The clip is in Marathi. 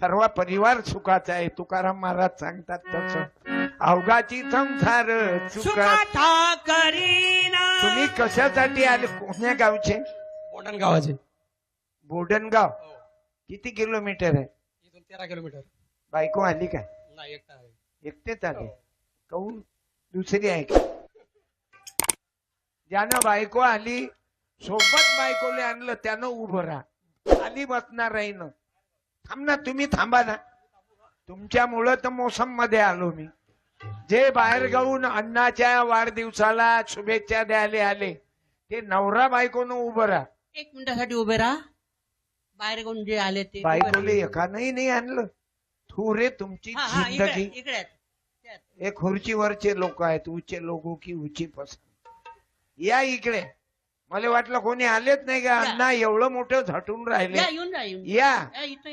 सर्व परिवार सुखाचा आहे. तुकाराम महाराज सांगतात तसं. अवघाची संसार सुखा करीना. तुम्ही कशासाठी आले? कोण्या गावचे? बोंडण गावाचे. बोडणगाव. किती किलोमीटर आहे? इथून 13 किलोमीटर. बायको आली काय? नाही, एकटा आहे. एकटेच आले? कहून दुसरी आहे का? ज्यानं बायको आली सोबत बायकोले आणलं त्यानं उभं राहा. आली बसणार आहे ना. थांब ना, तुम्ही थांबा ना. तुमच्यामुळं तर मोसम मध्ये आलो मी. जे बाहेर गाऊन अण्णाच्या वाढदिवसाला शुभेच्छा द्यायला आले ते नवरा बायकोनं उभं राहा. 1 मिनिटासाठी उभे राहा. बाहेर कोण जे आले ते बायकोले एकानंही नाही आणलं. थोरे तुमची जिंदगी. इकडे आहेत. हे खुर्चीवरचे लोक आहेत. ऊंचे लोगों की ऊंची पसंत. या इकडे. मला वाटलं कोणी आलेच नाही का? अण्णा एवढं मोठं झटून राहिले. येऊन जा, येऊन जा. या. इथं